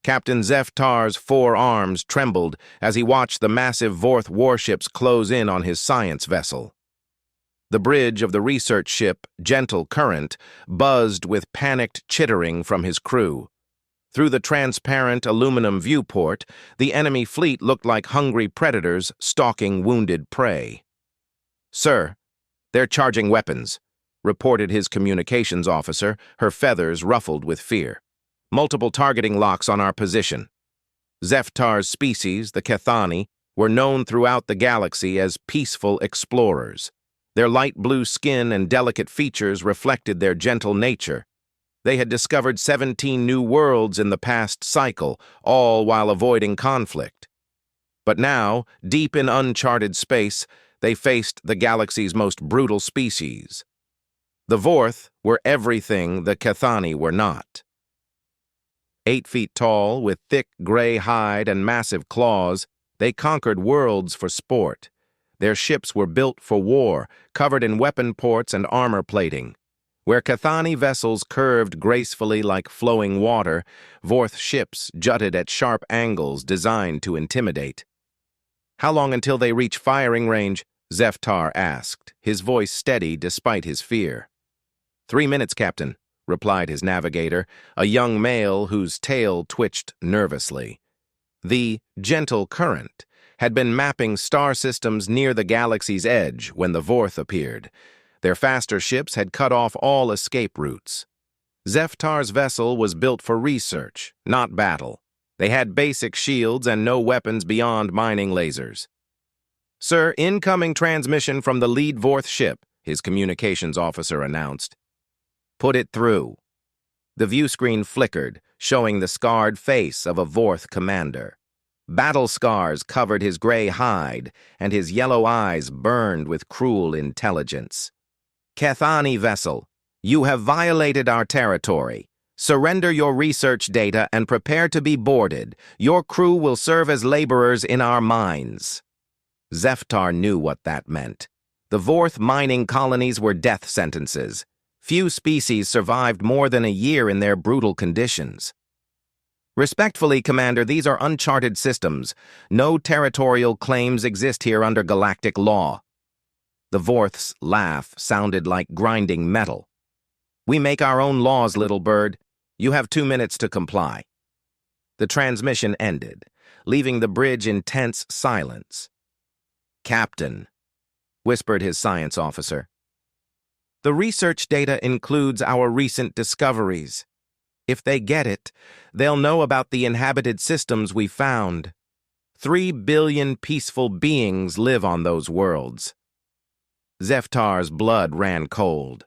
Captain Zeftar's forearms trembled as he watched the massive Vorth warships close in on his science vessel. The bridge of the research ship, Gentle Current, buzzed with panicked chittering from his crew. Through the transparent aluminum viewport, the enemy fleet looked like hungry predators stalking wounded prey. "Sir, they're charging weapons," reported his communications officer, her feathers ruffled with fear. "Multiple targeting locks on our position." Zeftar's species, the Kethani, were known throughout the galaxy as peaceful explorers. Their light blue skin and delicate features reflected their gentle nature. They had discovered 17 new worlds in the past cycle, all while avoiding conflict. But now, deep in uncharted space, they faced the galaxy's most brutal species. The Vorth were everything the Kethani were not. 8 feet tall, with thick gray hide and massive claws, they conquered worlds for sport. Their ships were built for war, covered in weapon ports and armor plating. Where Kethani vessels curved gracefully like flowing water, Vorth ships jutted at sharp angles designed to intimidate. "How long until they reach firing range?" Zeftar asked, his voice steady despite his fear. 3 minutes, Captain," replied his navigator, a young male whose tail twitched nervously. The Gentle Current had been mapping star systems near the galaxy's edge when the Vorth appeared. Their faster ships had cut off all escape routes. Zeftar's vessel was built for research, not battle. They had basic shields and no weapons beyond mining lasers. "Sir, incoming transmission from the lead Vorth ship," his communications officer announced. "Put it through." The view screen flickered, showing the scarred face of a Vorth commander. Battle scars covered his gray hide, and his yellow eyes burned with cruel intelligence. "Kethani vessel, you have violated our territory. Surrender your research data and prepare to be boarded. Your crew will serve as laborers in our mines." Zeftar knew what that meant. The Vorth mining colonies were death sentences. Few species survived more than a year in their brutal conditions. "Respectfully, Commander, these are uncharted systems. No territorial claims exist here under galactic law." The Vorth's laugh sounded like grinding metal. "We make our own laws, little bird. You have 2 minutes to comply." The transmission ended, leaving the bridge in tense silence. "Captain," whispered his science officer, "the research data includes our recent discoveries. If they get it, they'll know about the inhabited systems we found. 3 billion peaceful beings live on those worlds." Zeftar's blood ran cold.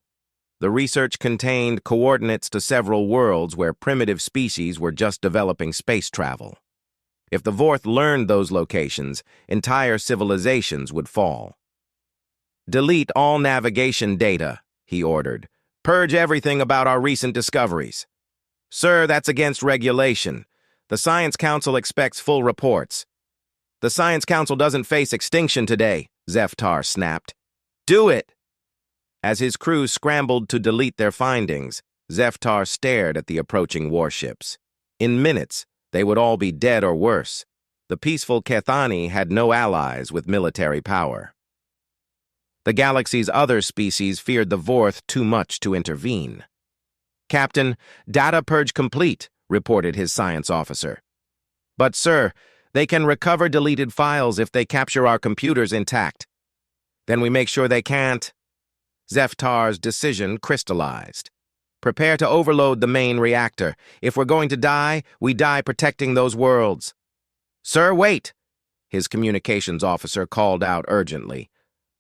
The research contained coordinates to several worlds where primitive species were just developing space travel. If the Vorth learned those locations, entire civilizations would fall. "Delete all navigation data," he ordered. "Purge everything about our recent discoveries." "Sir, that's against regulation. The Science Council expects full reports." "The Science Council doesn't face extinction today," Zeftar snapped. "Do it!" As his crew scrambled to delete their findings, Zeftar stared at the approaching warships. In minutes, they would all be dead or worse. The peaceful Kethani had no allies with military power. The galaxy's other species feared the Vorth too much to intervene. "Captain, data purge complete," reported his science officer. "But, sir, they can recover deleted files if they capture our computers intact." "Then we make sure they can't." Zeftar's decision crystallized. "Prepare to overload the main reactor. If we're going to die, we die protecting those worlds." "Sir, wait!" his communications officer called out urgently.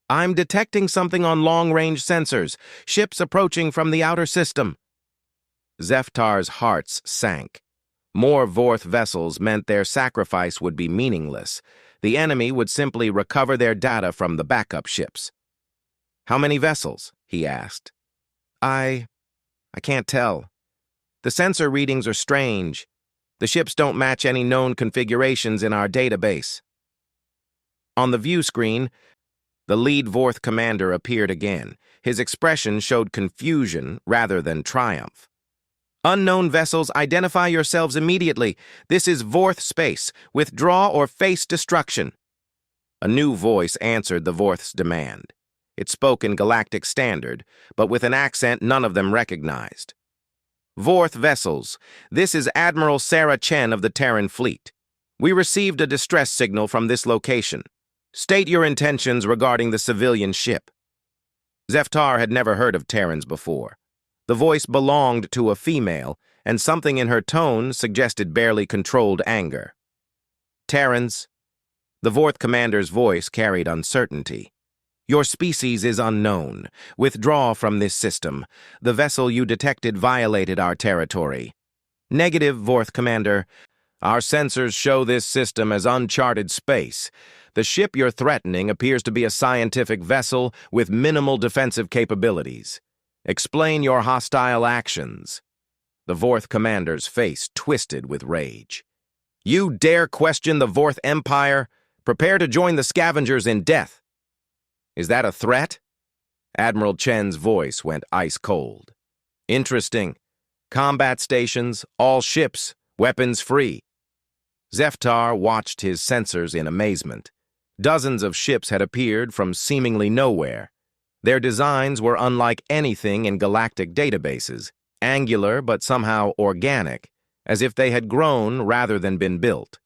"I'm detecting something on long-range sensors. Ships approaching from the outer system." Zeftar's hearts sank. More Vorth vessels meant their sacrifice would be meaningless. The enemy would simply recover their data from the backup ships. "How many vessels?" he asked. I can't tell. The sensor readings are strange. The ships don't match any known configurations in our database." On the view screen, the lead Vorth commander appeared again. His expression showed confusion rather than triumph. Unknown vessels, identify yourselves immediately. This is Vorth space. Withdraw or face destruction. A new voice answered the Vorth's demand. It spoke in Galactic Standard, but with an accent none of them recognized. Vorth vessels, this is Admiral Sarah Chen of the Terran Fleet. We received a distress signal from this location. State your intentions regarding the civilian ship. Zeftar had never heard of Terrans before. The voice belonged to a female, and something in her tone suggested barely controlled anger. Terrans. The Vorth commander's voice carried uncertainty. Your species is unknown. Withdraw from this system. The vessel you detected violated our territory. Negative, Vorth commander. Our sensors show this system as uncharted space. The ship you're threatening appears to be a scientific vessel with minimal defensive capabilities. Explain your hostile actions. The Vorth commander's face twisted with rage. You dare question the Vorth Empire? Prepare to join the scavengers in death. Is that a threat? Admiral Chen's voice went ice cold. Interesting. Combat stations, all ships, weapons free. Zeftar watched his sensors in amazement. Dozens of ships had appeared from seemingly nowhere. Their designs were unlike anything in galactic databases, angular but somehow organic, as if they had grown rather than been built.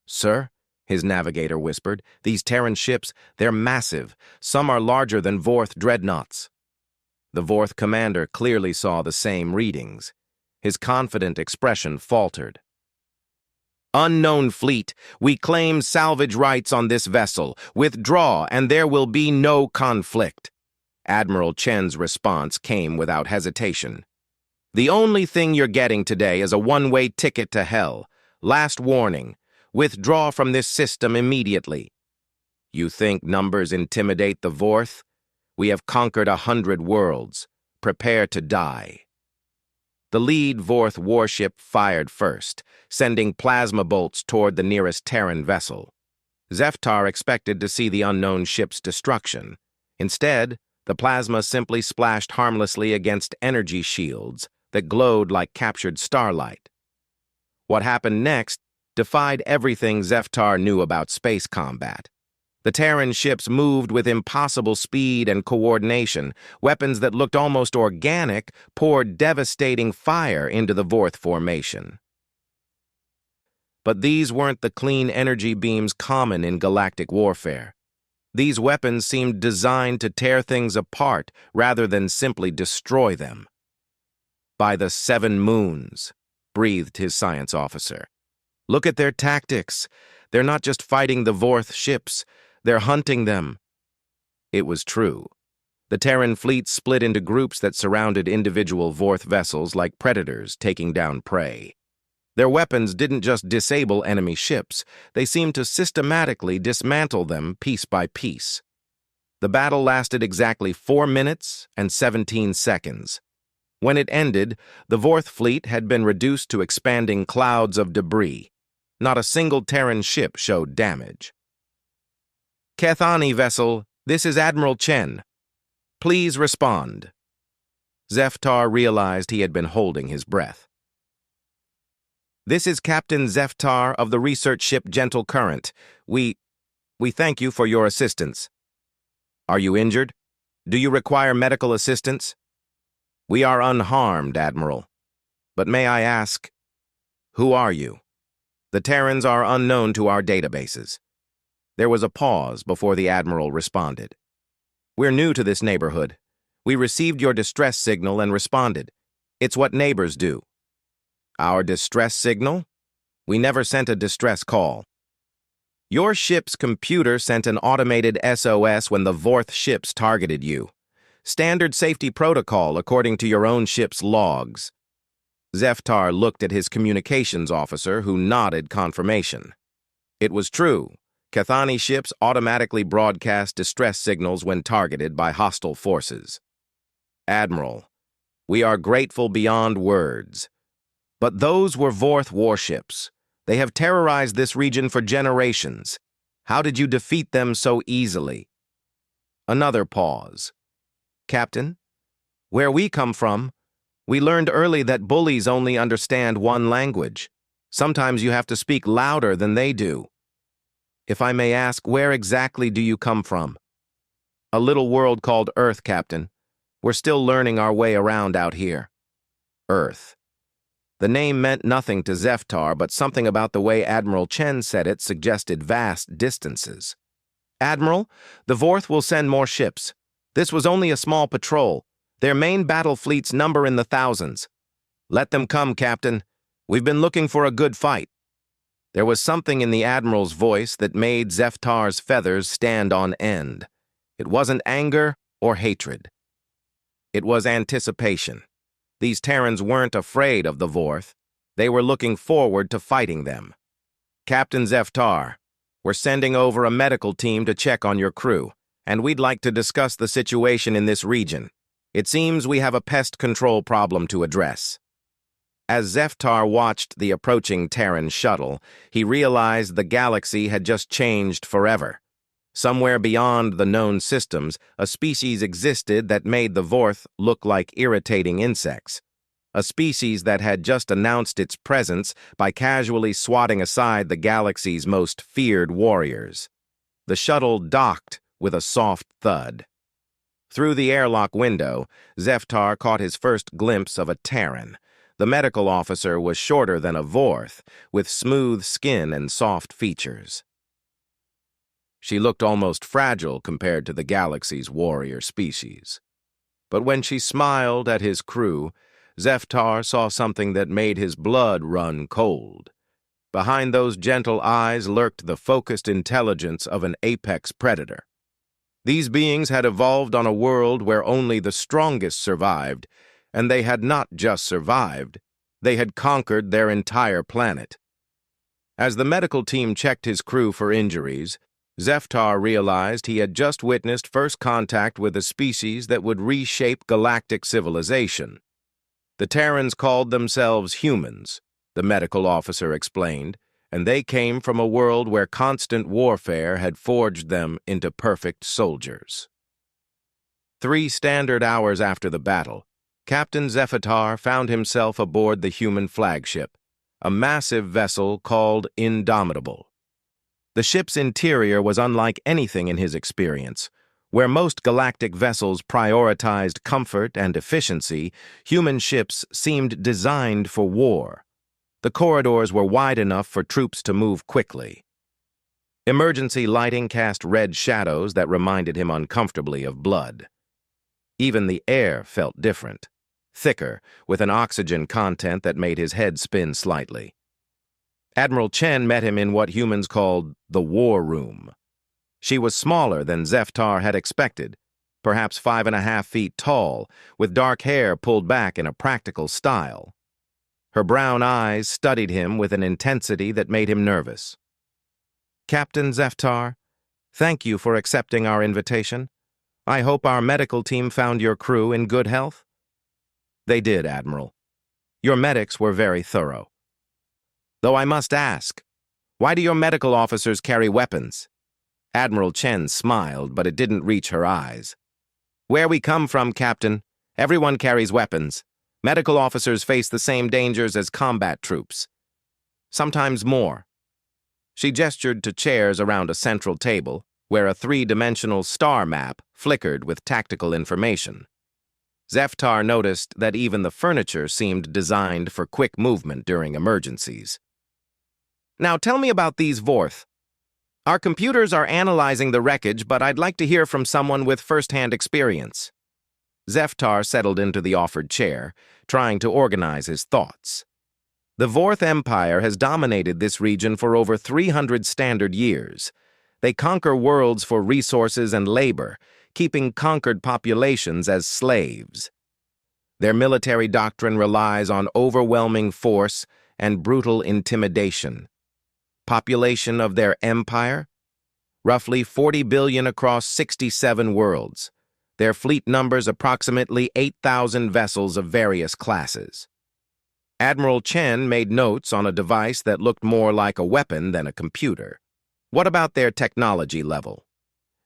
Sir, his navigator whispered, these Terran ships, they're massive. Some are larger than Vorth dreadnoughts. The Vorth commander clearly saw the same readings. His confident expression faltered. Unknown fleet, we claim salvage rights on this vessel. Withdraw, and there will be no conflict. Admiral Chen's response came without hesitation. The only thing you're getting today is a one-way ticket to hell. Last warning, withdraw from this system immediately. You think numbers intimidate the Vorth? We have conquered 100 worlds. Prepare to die. The lead Vorth warship fired first, sending plasma bolts toward the nearest Terran vessel. Zeftar expected to see the unknown ship's destruction. Instead, the plasma simply splashed harmlessly against energy shields that glowed like captured starlight. What happened next defied everything Zeftar knew about space combat. The Terran ships moved with impossible speed and coordination. Weapons that looked almost organic poured devastating fire into the Vorth formation. But these weren't the clean energy beams common in galactic warfare. These weapons seemed designed to tear things apart rather than simply destroy them. By the 7 moons, breathed his science officer. Look at their tactics. They're not just fighting the Vorth ships. They're hunting them. It was true. The Terran fleet split into groups that surrounded individual Vorth vessels like predators taking down prey. Their weapons didn't just disable enemy ships, they seemed to systematically dismantle them piece by piece. The battle lasted exactly 4 minutes and 17 seconds. When it ended, the Vorth fleet had been reduced to expanding clouds of debris. Not a single Terran ship showed damage. Kethani vessel, this is Admiral Chen. Please respond. Zeftar realized he had been holding his breath. This is Captain Zeftar of the research ship Gentle Current. We thank you for your assistance. Are you injured? Do you require medical assistance? We are unharmed, Admiral. But may I ask, who are you? The Terrans are unknown to our databases. There was a pause before the Admiral responded. We're new to this neighborhood. We received your distress signal and responded. It's what neighbors do. Our distress signal? We never sent a distress call. Your ship's computer sent an automated SOS when the Vorth ships targeted you. Standard safety protocol according to your own ship's logs. Zeftar looked at his communications officer, who nodded confirmation. It was true. Kethani ships automatically broadcast distress signals when targeted by hostile forces. Admiral, we are grateful beyond words. But those were Vorth warships. They have terrorized this region for generations. How did you defeat them so easily? Another pause. Captain, where we come from, We learned early that bullies only understand one language. Sometimes you have to speak louder than they do. If I may ask, where exactly do you come from? A little world called Earth, Captain. We're still learning our way around out here. Earth. The name meant nothing to Zeftar, but something about the way Admiral Chen said it suggested vast distances. Admiral, the Vorth will send more ships. This was only a small patrol. Their main battle fleets number in the thousands. Let them come, Captain. We've been looking for a good fight. There was something in the Admiral's voice that made Zeftar's feathers stand on end. It wasn't anger or hatred. It was anticipation. These Terrans weren't afraid of the Vorth. They were looking forward to fighting them. Captain Zeftar, we're sending over a medical team to check on your crew, and we'd like to discuss the situation in this region. It seems we have a pest control problem to address. As Zeftar watched the approaching Terran shuttle, he realized the galaxy had just changed forever. Somewhere beyond the known systems, a species existed that made the Vorth look like irritating insects. A species that had just announced its presence by casually swatting aside the galaxy's most feared warriors. The shuttle docked with a soft thud. Through the airlock window, Zeftar caught his first glimpse of a Terran. The medical officer was shorter than a Vorth, with smooth skin and soft features. She looked almost fragile compared to the galaxy's warrior species. But when she smiled at his crew, Zeftar saw something that made his blood run cold. Behind those gentle eyes lurked the focused intelligence of an apex predator. These beings had evolved on a world where only the strongest survived, and they had not just survived, they had conquered their entire planet. As the medical team checked his crew for injuries, Zeftar realized he had just witnessed first contact with a species that would reshape galactic civilization. The Terrans called themselves humans, the medical officer explained, and they came from a world where constant warfare had forged them into perfect soldiers. 3 standard hours after the battle, Captain Zeftar found himself aboard the human flagship, a massive vessel called Indomitable. The ship's interior was unlike anything in his experience. Where most galactic vessels prioritized comfort and efficiency, human ships seemed designed for war. The corridors were wide enough for troops to move quickly. Emergency lighting cast red shadows that reminded him uncomfortably of blood. Even the air felt different, thicker, with an oxygen content that made his head spin slightly. Admiral Chen met him in what humans called the war room. She was smaller than Zeftar had expected, perhaps 5.5 feet tall, with dark hair pulled back in a practical style. Her brown eyes studied him with an intensity that made him nervous. Captain Zeftar, thank you for accepting our invitation. I hope our medical team found your crew in good health. They did, Admiral. Your medics were very thorough. Though I must ask, why do your medical officers carry weapons? Admiral Chen smiled, but it didn't reach her eyes. Where we come from, Captain, everyone carries weapons. Medical officers face the same dangers as combat troops. Sometimes more. She gestured to chairs around a central table, where a 3-dimensional star map flickered with tactical information. Zeftar noticed that even the furniture seemed designed for quick movement during emergencies. Now tell me about these Vorth. Our computers are analyzing the wreckage, but I'd like to hear from someone with first-hand experience. Zeftar settled into the offered chair, trying to organize his thoughts. The Vorth Empire has dominated this region for over 300 standard years. They conquer worlds for resources and labor, keeping conquered populations as slaves. Their military doctrine relies on overwhelming force and brutal intimidation. Population of their empire? Roughly 40 billion across 67 worlds. Their fleet numbers approximately 8,000 vessels of various classes. Admiral Chen made notes on a device that looked more like a weapon than a computer. What about their technology level?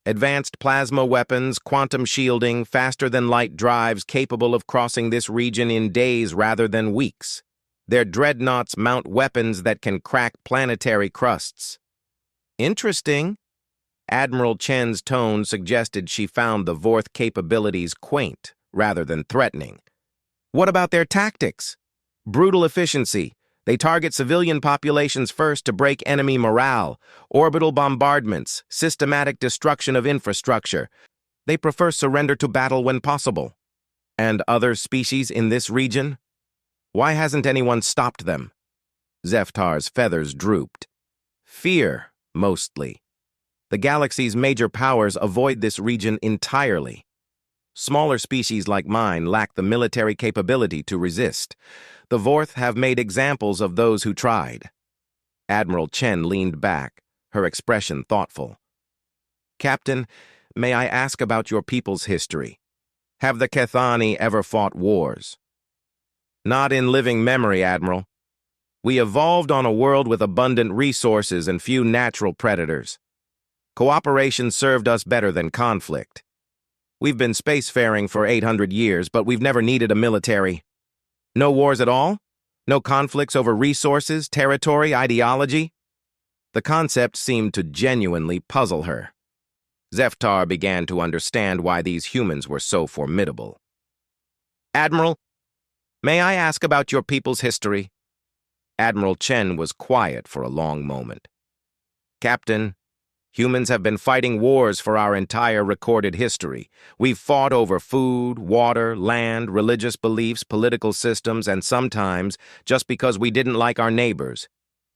Advanced plasma weapons, quantum shielding, faster-than-light drives capable of crossing this region in days rather than weeks. Their dreadnoughts mount weapons that can crack planetary crusts. Interesting. Admiral Chen's tone suggested she found the Vorth capabilities quaint rather than threatening. What about their tactics? Brutal efficiency. They target civilian populations first to break enemy morale, orbital bombardments, systematic destruction of infrastructure. They prefer surrender to battle when possible. And other species in this region? Why hasn't anyone stopped them? Zeftar's feathers drooped. Fear, mostly. The galaxy's major powers avoid this region entirely. Smaller species like mine lack the military capability to resist. The Vorth have made examples of those who tried. Admiral Chen leaned back, her expression thoughtful. Captain, may I ask about your people's history? Have the Kethani ever fought wars? Not in living memory, Admiral. We evolved on a world with abundant resources and few natural predators. Cooperation served us better than conflict. We've been spacefaring for 800 years, but we've never needed a military. No wars at all? No conflicts over resources, territory, ideology? The concept seemed to genuinely puzzle her. Zeftar began to understand why these humans were so formidable. Admiral, may I ask about your people's history? Admiral Chen was quiet for a long moment. Captain, humans have been fighting wars for our entire recorded history. We've fought over food, water, land, religious beliefs, political systems, and sometimes, just because we didn't like our neighbors,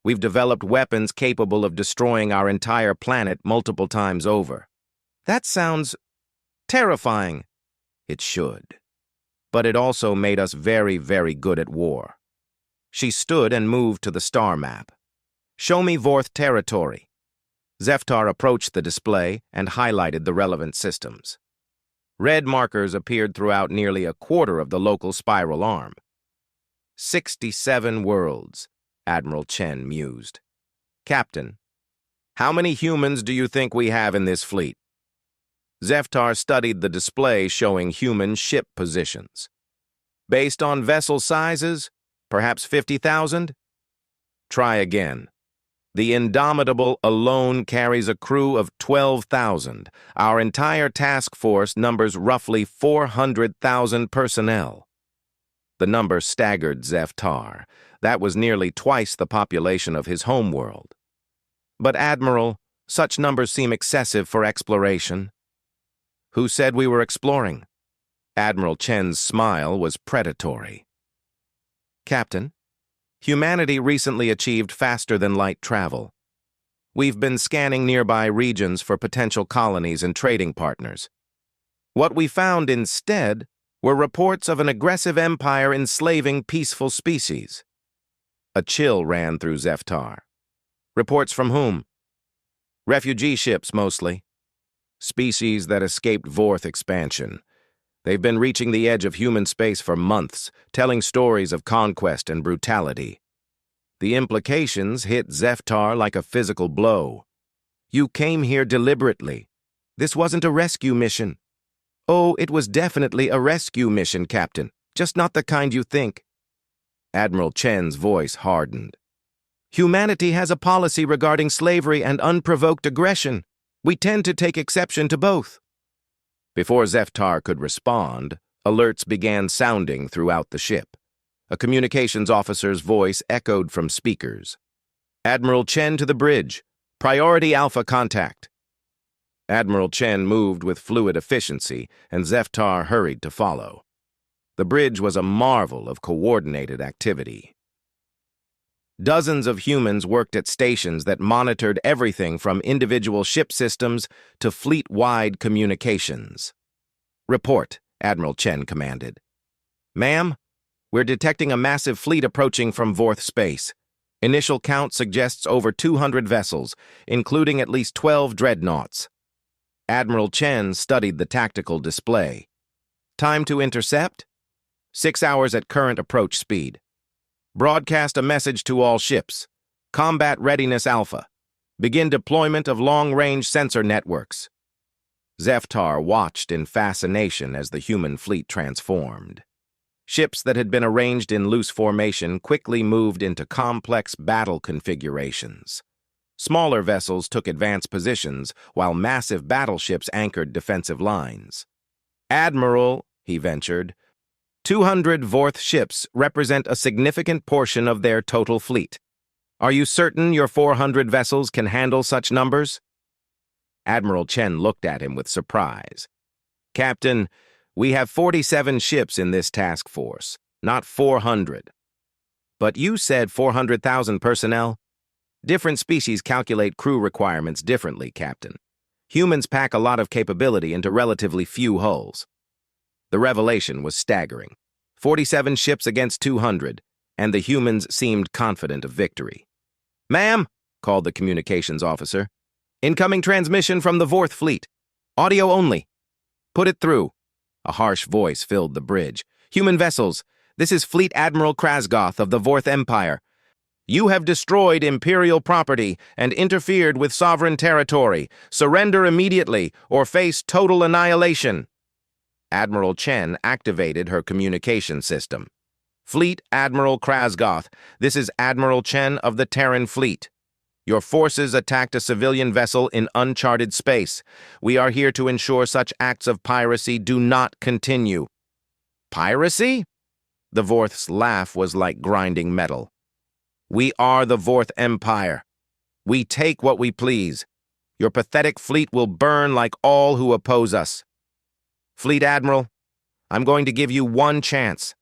we've developed weapons capable of destroying our entire planet multiple times over. That sounds terrifying. It should. But it also made us very, very good at war. She stood and moved to the star map. Show me Vorth territory. Zeftar approached the display and highlighted the relevant systems. Red markers appeared throughout nearly a quarter of the local spiral arm. 67 worlds, Admiral Chen mused. Captain, how many humans do you think we have in this fleet? Zeftar studied the display showing human ship positions. Based on vessel sizes, perhaps 50,000? Try again. The Indomitable alone carries a crew of 12,000. Our entire task force numbers roughly 400,000 personnel. The number staggered Zeftar. That was nearly twice the population of his homeworld. But, Admiral, such numbers seem excessive for exploration. Who said we were exploring? Admiral Chen's smile was predatory. Captain, humanity recently achieved faster-than-light travel. We've been scanning nearby regions for potential colonies and trading partners. What we found instead were reports of an aggressive empire enslaving peaceful species. A chill ran through Zeftar. Reports from whom? Refugee ships, mostly. Species that escaped Vorth expansion. They've been reaching the edge of human space for months, telling stories of conquest and brutality. The implications hit Zeftar like a physical blow. You came here deliberately. This wasn't a rescue mission. Oh, it was definitely a rescue mission, Captain. Just not the kind you think. Admiral Chen's voice hardened. Humanity has a policy regarding slavery and unprovoked aggression. We tend to take exception to both. Before Zeftar could respond, alerts began sounding throughout the ship. A communications officer's voice echoed from speakers. Admiral Chen to the bridge. Priority Alpha contact. Admiral Chen moved with fluid efficiency, and Zeftar hurried to follow. The bridge was a marvel of coordinated activity. Dozens of humans worked at stations that monitored everything from individual ship systems to fleet-wide communications. Report, Admiral Chen commanded. Ma'am, we're detecting a massive fleet approaching from Vorth space. Initial count suggests over 200 vessels, including at least 12 dreadnoughts. Admiral Chen studied the tactical display. Time to intercept? 6 hours at current approach speed. Broadcast a message to all ships. Combat Readiness Alpha. Begin deployment of long-range sensor networks. Zeftar watched in fascination as the human fleet transformed. Ships that had been arranged in loose formation quickly moved into complex battle configurations. Smaller vessels took advanced positions, while massive battleships anchored defensive lines. "Admiral," he ventured, 200 Vorth ships represent a significant portion of their total fleet. Are you certain your 400 vessels can handle such numbers? Admiral Chen looked at him with surprise. "Captain, we have 47 ships in this task force, not 400. But you said 400,000 personnel? Different species calculate crew requirements differently, Captain. Humans pack a lot of capability into relatively few hulls." The revelation was staggering. 47 ships against 200, and the humans seemed confident of victory. "Ma'am," called the communications officer, "incoming transmission from the Vorth fleet. Audio only." "Put it through." A harsh voice filled the bridge. "Human vessels, this is Fleet Admiral Krasgoth of the Vorth Empire. You have destroyed Imperial property and interfered with sovereign territory. Surrender immediately or face total annihilation." Admiral Chen activated her communication system. "Fleet Admiral Krasgoth, this is Admiral Chen of the Terran Fleet. Your forces attacked a civilian vessel in uncharted space. We are here to ensure such acts of piracy do not continue." "Piracy?" The Vorth's laugh was like grinding metal. "We are the Vorth Empire. We take what we please. Your pathetic fleet will burn like all who oppose us. Fleet Admiral, I'm going to give you one chance.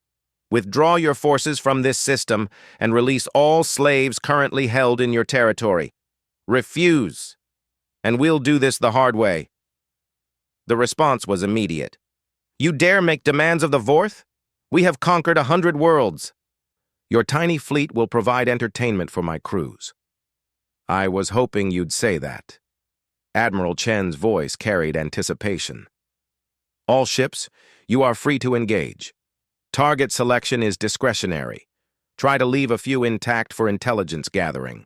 Withdraw your forces from this system and release all slaves currently held in your territory. Refuse, and we'll do this the hard way." The response was immediate. "You dare make demands of the Vorth? We have conquered 100 worlds. Your tiny fleet will provide entertainment for my crews." "I was hoping you'd say that." Admiral Chen's voice carried anticipation. "All ships, you are free to engage. Target selection is discretionary. Try to leave a few intact for intelligence gathering."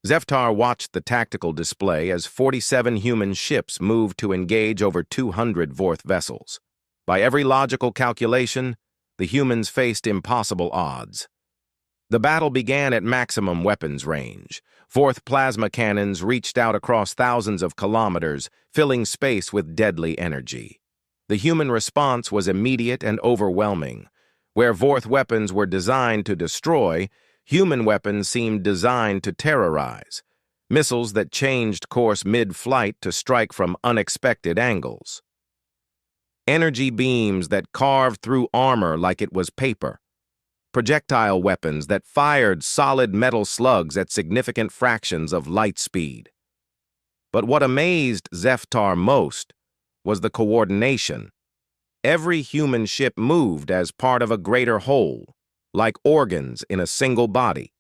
Zeftar watched the tactical display as 47 human ships moved to engage over 200 Vorth vessels. By every logical calculation, the humans faced impossible odds. The battle began at maximum weapons range. Vorth plasma cannons reached out across thousands of kilometers, filling space with deadly energy. The human response was immediate and overwhelming. Where Vorth weapons were designed to destroy, human weapons seemed designed to terrorize. Missiles that changed course mid-flight to strike from unexpected angles. Energy beams that carved through armor like it was paper. Projectile weapons that fired solid metal slugs at significant fractions of light speed. But what amazed Zeftar most was the coordination. Every human ship moved as part of a greater whole, like organs in a single body.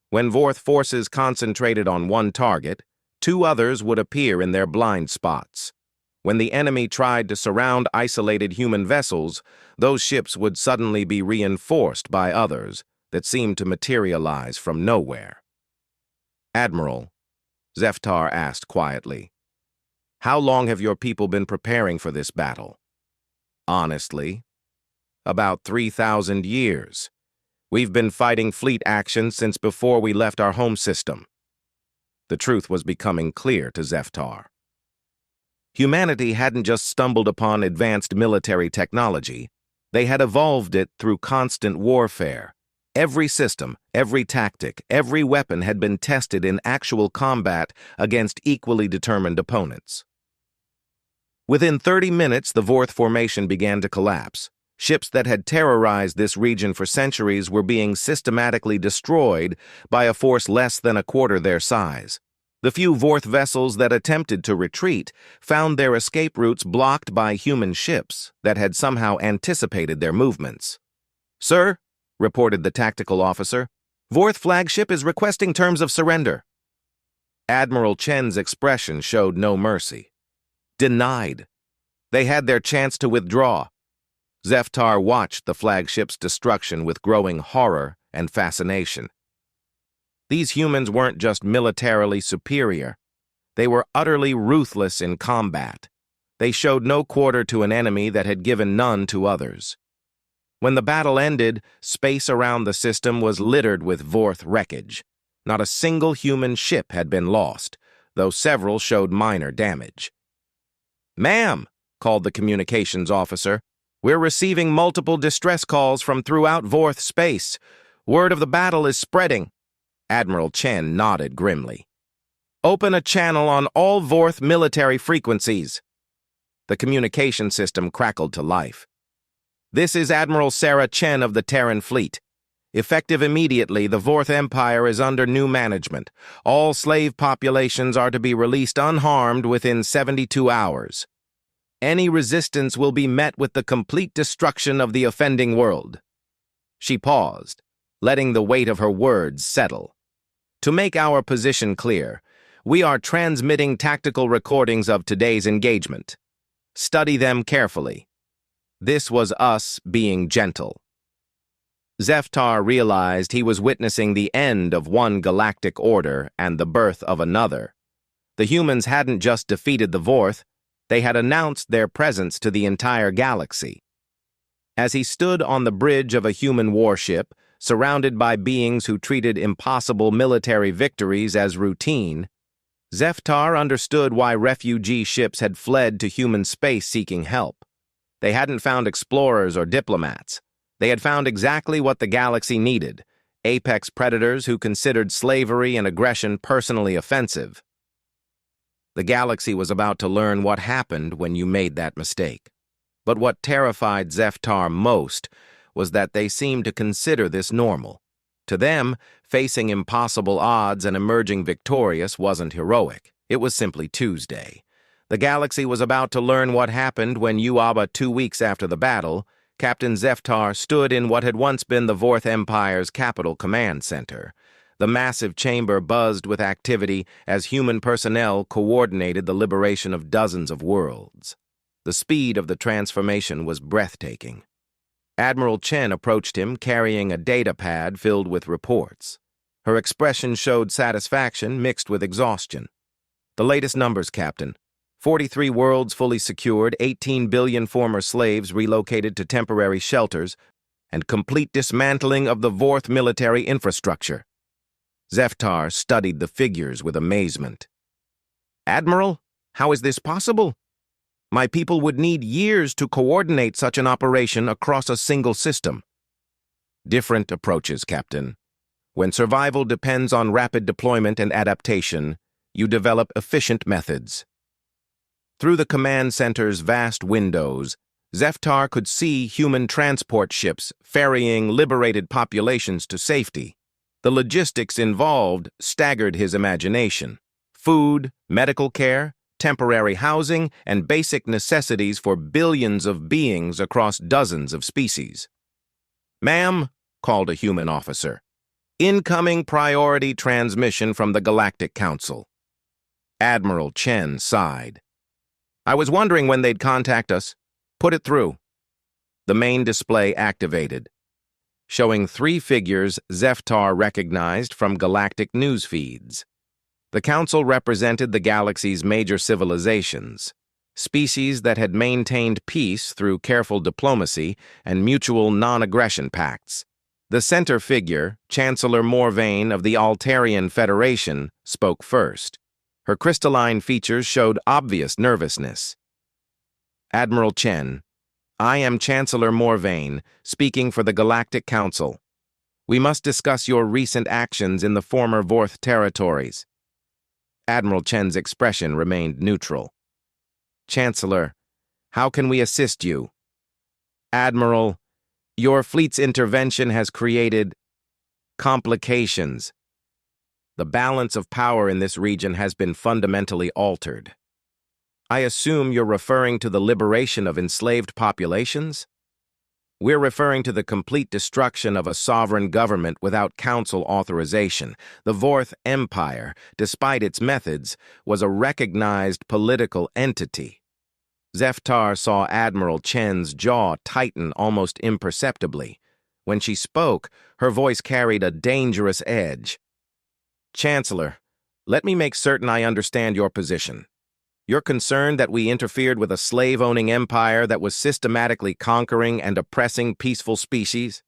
When Vorth forces concentrated on one target, two others would appear in their blind spots. When the enemy tried to surround isolated human vessels, those ships would suddenly be reinforced by others that seemed to materialize from nowhere. "Admiral," Zeftar asked quietly, "how long have your people been preparing for this battle?" "Honestly, about 3,000 years. We've been fighting fleet action since before we left our home system." The truth was becoming clear to Zeftar. Humanity hadn't just stumbled upon advanced military technology. They had evolved it through constant warfare. Every system, every tactic, every weapon had been tested in actual combat against equally determined opponents. Within 30 minutes, the Vorth formation began to collapse. Ships that had terrorized this region for centuries were being systematically destroyed by a force less than a quarter their size. The few Vorth vessels that attempted to retreat found their escape routes blocked by human ships that had somehow anticipated their movements. "Sir," reported the tactical officer, "Vorth flagship is requesting terms of surrender." Admiral Chen's expression showed no mercy. Denied. They had their chance to withdraw. Zeftar watched the flagship's destruction with growing horror and fascination. These humans weren't just militarily superior. They were utterly ruthless in combat. They showed no quarter to an enemy that had given none to others. When the battle ended, space around the system was littered with Vorth wreckage. Not a single human ship had been lost, though several showed minor damage. "Ma'am," called the communications officer, "we're receiving multiple distress calls from throughout Vorth space. Word of the battle is spreading." Admiral Chen nodded grimly. "Open a channel on all Vorth military frequencies." The communication system crackled to life. "This is Admiral Sarah Chen of the Terran Fleet. Effective immediately, the Vorth Empire is under new management. All slave populations are to be released unharmed within 72 hours. Any resistance will be met with the complete destruction of the offending world." She paused, letting the weight of her words settle. "To make our position clear, we are transmitting tactical recordings of today's engagement. Study them carefully." This was us being gentle. Zeftar realized he was witnessing the end of one galactic order and the birth of another. The humans hadn't just defeated the Vorth, they had announced their presence to the entire galaxy. As he stood on the bridge of a human warship, surrounded by beings who treated impossible military victories as routine, Zeftar understood why refugee ships had fled to human space seeking help. They hadn't found explorers or diplomats. They had found exactly what the galaxy needed: apex predators who considered slavery and aggression personally offensive. The galaxy was about to learn what happened when you made that mistake. But what terrified Zeftar most was that they seemed to consider this normal. To them, facing impossible odds and emerging victorious wasn't heroic. It was simply Tuesday. The galaxy was about to learn what happened when Uaba 2 weeks after the battle, Captain Zeftar stood in what had once been the Vorth Empire's capital command center. The massive chamber buzzed with activity as human personnel coordinated the liberation of dozens of worlds. The speed of the transformation was breathtaking. Admiral Chen approached him carrying a data pad filled with reports. Her expression showed satisfaction mixed with exhaustion. "The latest numbers, Captain. 43 worlds fully secured, 18 billion former slaves relocated to temporary shelters, and complete dismantling of the Vorth military infrastructure." Zeftar studied the figures with amazement. "Admiral, how is this possible? My people would need years to coordinate such an operation across a single system." "Different approaches, Captain. When survival depends on rapid deployment and adaptation, you develop efficient methods." Through the command center's vast windows, Zeftar could see human transport ships ferrying liberated populations to safety. The logistics involved staggered his imagination. Food, medical care, temporary housing, and basic necessities for billions of beings across dozens of species. "Ma'am," called a human officer, "incoming priority transmission from the Galactic Council." Admiral Chen sighed. "I was wondering when they'd contact us. Put it through." The main display activated, showing 3 figures Zeftar recognized from galactic news feeds. The Council represented the galaxy's major civilizations, species that had maintained peace through careful diplomacy and mutual non-aggression pacts. The center figure, Chancellor Morvain of the Altarian Federation, spoke first. Her crystalline features showed obvious nervousness. "Admiral Chen, I am Chancellor Morvain, speaking for the Galactic Council. We must discuss your recent actions in the former Vorth territories." Admiral Chen's expression remained neutral. "Chancellor, how can we assist you?" "Admiral, your fleet's intervention has created complications. The balance of power in this region has been fundamentally altered." "I assume you're referring to the liberation of enslaved populations?" "We're referring to the complete destruction of a sovereign government without council authorization. The Vorth Empire, despite its methods, was a recognized political entity." Zeftar saw Admiral Chen's jaw tighten almost imperceptibly. When she spoke, her voice carried a dangerous edge. "Chancellor, let me make certain I understand your position. You're concerned that we interfered with a slave-owning empire that was systematically conquering and oppressing peaceful species?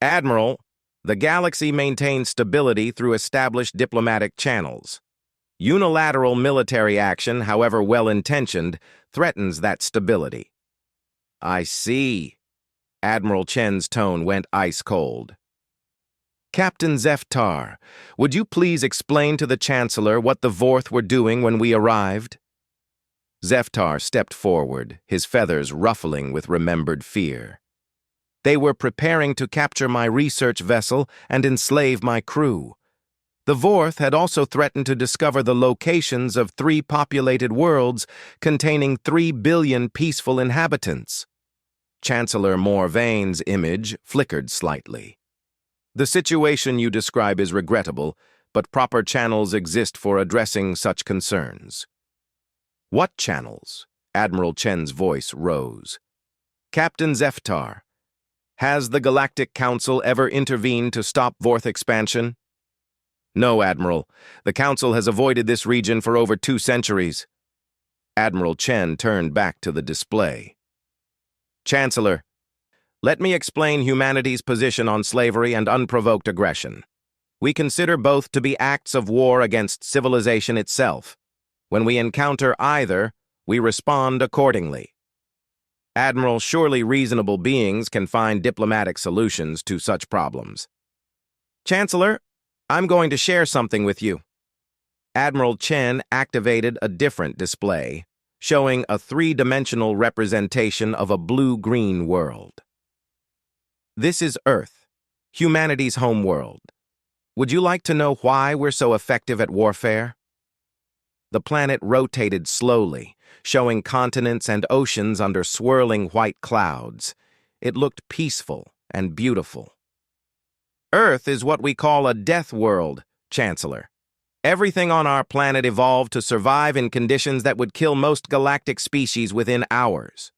Admiral, the galaxy maintains stability through established diplomatic channels. Unilateral military action, however well-intentioned, threatens that stability. I see. Admiral Chen's tone went ice-cold. Captain Zeftar, would you please explain to the Chancellor what the Vorth were doing when we arrived? Zeftar stepped forward, his feathers ruffling with remembered fear. They were preparing to capture my research vessel and enslave my crew. The Vorth had also threatened to discover the locations of 3 populated worlds containing 3 billion peaceful inhabitants. Chancellor Morvain's image flickered slightly. The situation you describe is regrettable, but proper channels exist for addressing such concerns. What channels? Admiral Chen's voice rose. Captain Zeftar, has the Galactic Council ever intervened to stop Vorth expansion? No, Admiral. The Council has avoided this region for over 2 centuries. Admiral Chen turned back to the display. Chancellor, let me explain humanity's position on slavery and unprovoked aggression. We consider both to be acts of war against civilization itself. When we encounter either, we respond accordingly. Admiral, surely reasonable beings can find diplomatic solutions to such problems. Chancellor, I'm going to share something with you. Admiral Chen activated a different display, showing a 3-dimensional representation of a blue-green world. This is Earth, humanity's home world. Would you like to know why we're so effective at warfare? The planet rotated slowly, showing continents and oceans under swirling white clouds. It looked peaceful and beautiful. Earth is what we call a death world, Chancellor. Everything on our planet evolved to survive in conditions that would kill most galactic species within hours.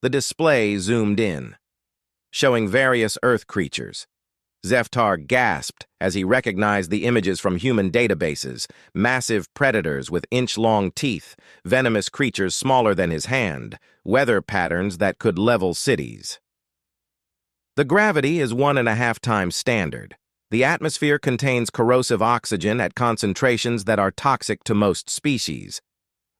The display zoomed in, showing various Earth creatures. Zeftar gasped as he recognized the images from human databases, massive predators with inch-long teeth, venomous creatures smaller than his hand, weather patterns that could level cities. The gravity is 1.5 times standard. The atmosphere contains corrosive oxygen at concentrations that are toxic to most species.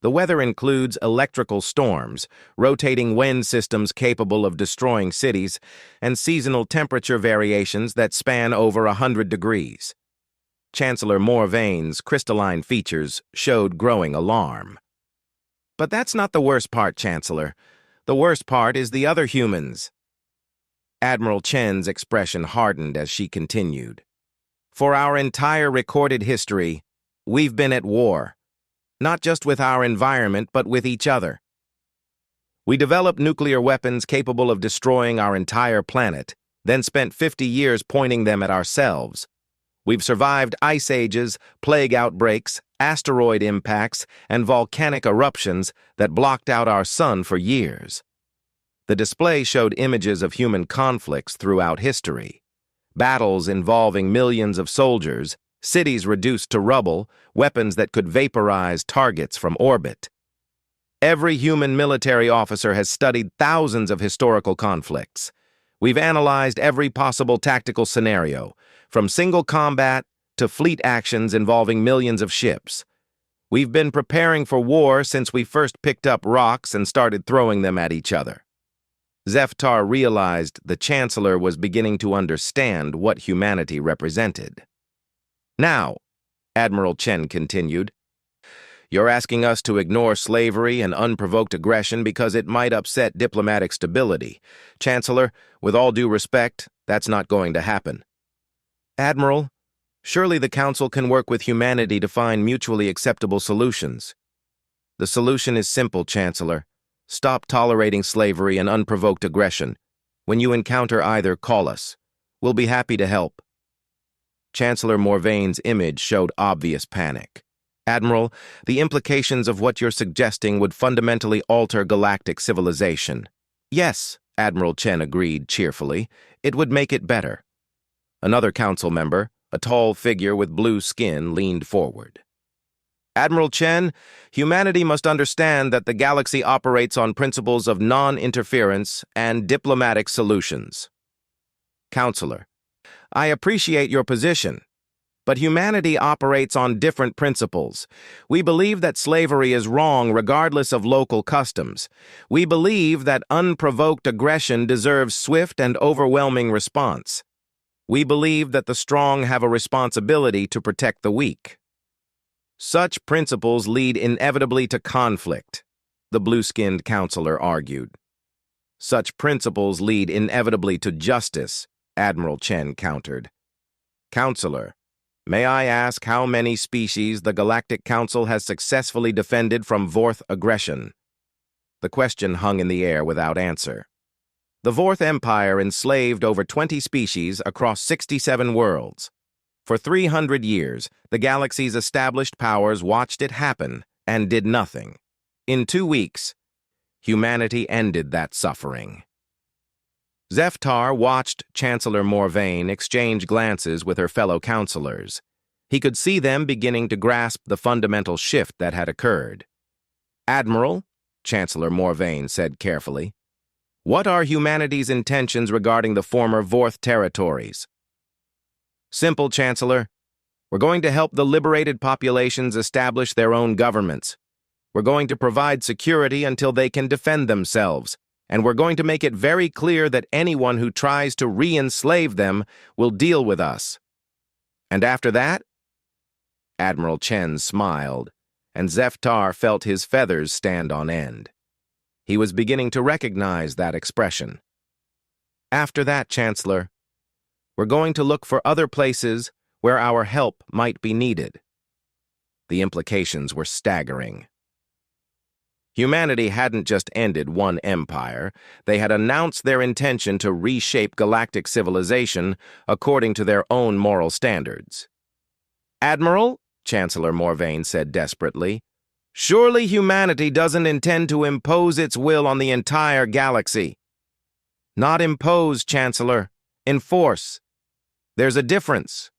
The weather includes electrical storms, rotating wind systems capable of destroying cities, and seasonal temperature variations that span over 100 degrees. Chancellor Morvain's crystalline features showed growing alarm. But that's not the worst part, Chancellor. The worst part is the other humans. Admiral Chen's expression hardened as she continued. For our entire recorded history, we've been at war. Not just with our environment, but with each other. We developed nuclear weapons capable of destroying our entire planet, then spent 50 years pointing them at ourselves. We've survived ice ages, plague outbreaks, asteroid impacts, and volcanic eruptions that blocked out our sun for years. The display showed images of human conflicts throughout history. Battles involving millions of soldiers, cities reduced to rubble, weapons that could vaporize targets from orbit. Every human military officer has studied thousands of historical conflicts. We've analyzed every possible tactical scenario, from single combat to fleet actions involving millions of ships. We've been preparing for war since we first picked up rocks and started throwing them at each other. Zeftar realized the Chancellor was beginning to understand what humanity represented. Now, Admiral Chen continued, you're asking us to ignore slavery and unprovoked aggression because it might upset diplomatic stability. Chancellor, with all due respect, that's not going to happen. Admiral, surely the Council can work with humanity to find mutually acceptable solutions. The solution is simple, Chancellor. Stop tolerating slavery and unprovoked aggression. When you encounter either, call us. We'll be happy to help. Chancellor Morvain's image showed obvious panic. Admiral, the implications of what you're suggesting would fundamentally alter galactic civilization. Yes, Admiral Chen agreed cheerfully. It would make it better. Another council member, a tall figure with blue skin, leaned forward. Admiral Chen, humanity must understand that the galaxy operates on principles of non-interference and diplomatic solutions. Counselor, I appreciate your position, but humanity operates on different principles. We believe that slavery is wrong regardless of local customs. We believe that unprovoked aggression deserves swift and overwhelming response. We believe that the strong have a responsibility to protect the weak. Such principles lead inevitably to conflict, the blue-skinned counselor argued. Such principles lead inevitably to justice, Admiral Chen countered. Counselor, may I ask how many species the Galactic Council has successfully defended from Vorth aggression? The question hung in the air without answer. The Vorth Empire enslaved over 20 species across 67 worlds. For 300 years, the galaxy's established powers watched it happen and did nothing. In 2 weeks, humanity ended that suffering. Zeftar watched Chancellor Morvain exchange glances with her fellow counselors. He could see them beginning to grasp the fundamental shift that had occurred. Admiral, Chancellor Morvain said carefully, what are humanity's intentions regarding the former Vorth territories? Simple, Chancellor. We're going to help the liberated populations establish their own governments. We're going to provide security until they can defend themselves, and we're going to make it very clear that anyone who tries to re-enslave them will deal with us. And after that? Admiral Chen smiled, and Zeftar felt his feathers stand on end. He was beginning to recognize that expression. After that, Chancellor, we're going to look for other places where our help might be needed. The implications were staggering. Humanity hadn't just ended one empire, they had announced their intention to reshape galactic civilization according to their own moral standards. Admiral, Chancellor Morvain said desperately, surely humanity doesn't intend to impose its will on the entire galaxy. Not impose, Chancellor. Enforce. There's a difference.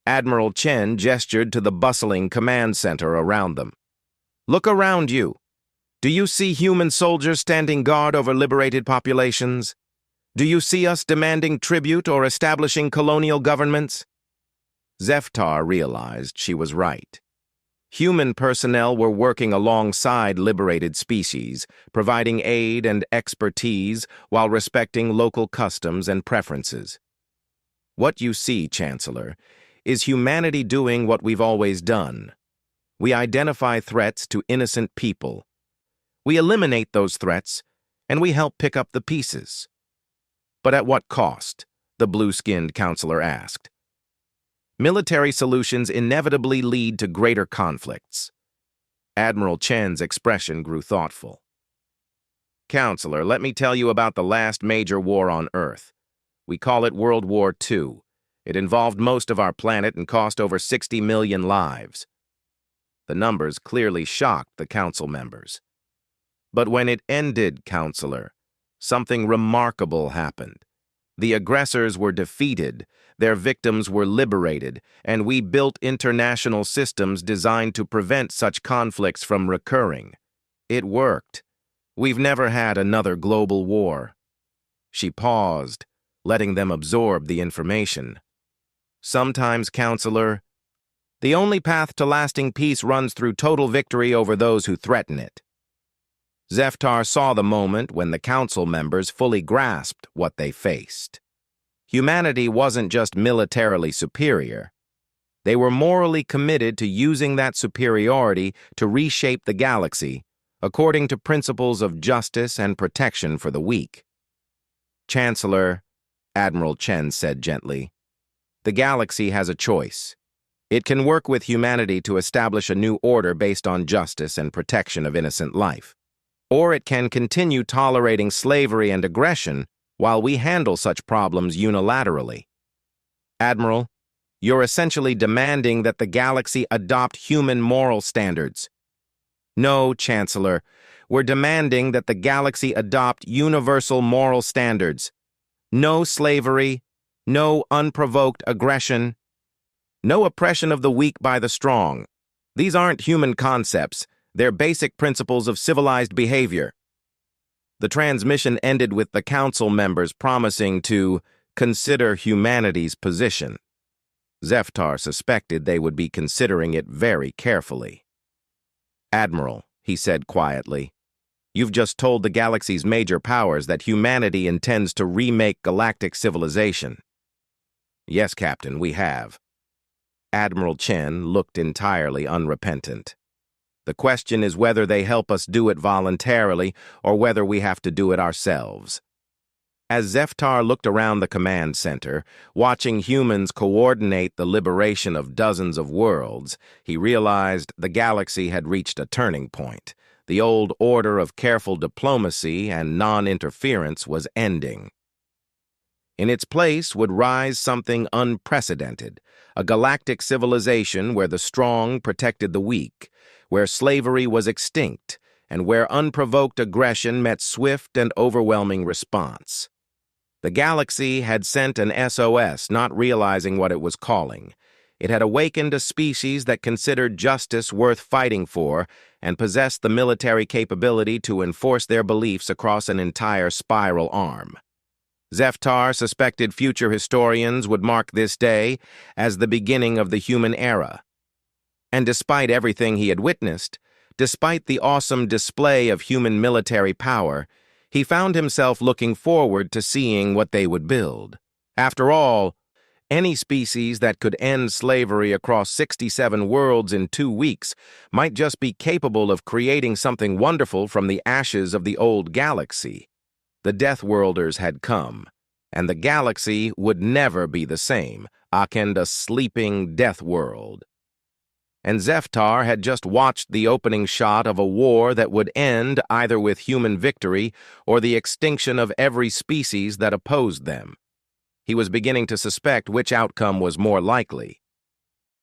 Admiral Chen gestured to the bustling command center around them. Look around you. Do you see human soldiers standing guard over liberated populations? Do you see us demanding tribute or establishing colonial governments? Zeftar realized she was right. Human personnel were working alongside liberated species, providing aid and expertise while respecting local customs and preferences. What you see, Chancellor, is humanity doing what we've always done. We identify threats to innocent people. We eliminate those threats, and we help pick up the pieces. But at what cost? The blue-skinned counselor asked. Military solutions inevitably lead to greater conflicts. Admiral Chen's expression grew thoughtful. Counselor, let me tell you about the last major war on Earth. We call it World War II. It involved most of our planet and cost over 60 million lives. The numbers clearly shocked the council members. But when it ended, Counselor, something remarkable happened. The aggressors were defeated, their victims were liberated, and we built international systems designed to prevent such conflicts from recurring. It worked. We've never had another global war. She paused, letting them absorb the information. Sometimes, Counselor, the only path to lasting peace runs through total victory over those who threaten it. Zeftar saw the moment when the council members fully grasped what they faced. Humanity wasn't just militarily superior. They were morally committed to using that superiority to reshape the galaxy according to principles of justice and protection for the weak. Chancellor, Admiral Chen said gently, the galaxy has a choice. It can work with humanity to establish a new order based on justice and protection of innocent life. Or it can continue tolerating slavery and aggression while we handle such problems unilaterally. Admiral, you're essentially demanding that the galaxy adopt human moral standards. No, Chancellor, we're demanding that the galaxy adopt universal moral standards. No slavery, no unprovoked aggression, no oppression of the weak by the strong. These aren't human concepts. They're basic principles of civilized behavior. The transmission ended with the council members promising to consider humanity's position. Zeftar suspected they would be considering it very carefully. "Admiral," he said quietly, "you've just told the galaxy's major powers that humanity intends to remake galactic civilization." "Yes, Captain, we have." Admiral Chen looked entirely unrepentant. "The question is whether they help us do it voluntarily or whether we have to do it ourselves." As Zeftar looked around the command center, watching humans coordinate the liberation of dozens of worlds, he realized the galaxy had reached a turning point. The old order of careful diplomacy and non-interference was ending. In its place would rise something unprecedented, a galactic civilization where the strong protected the weak, where slavery was extinct, and where unprovoked aggression met swift and overwhelming response. The galaxy had sent an SOS, not realizing what it was calling. It had awakened a species that considered justice worth fighting for and possessed the military capability to enforce their beliefs across an entire spiral arm. Zeftar suspected future historians would mark this day as the beginning of the human era. And despite everything he had witnessed, despite the awesome display of human military power, he found himself looking forward to seeing what they would build. After all, any species that could end slavery across 67 worlds in 2 weeks might just be capable of creating something wonderful from the ashes of the old galaxy. The Deathworlders had come, and the galaxy would never be the same, akin a sleeping death world. And Zeftar had just watched the opening shot of a war that would end either with human victory or the extinction of every species that opposed them. He was beginning to suspect which outcome was more likely.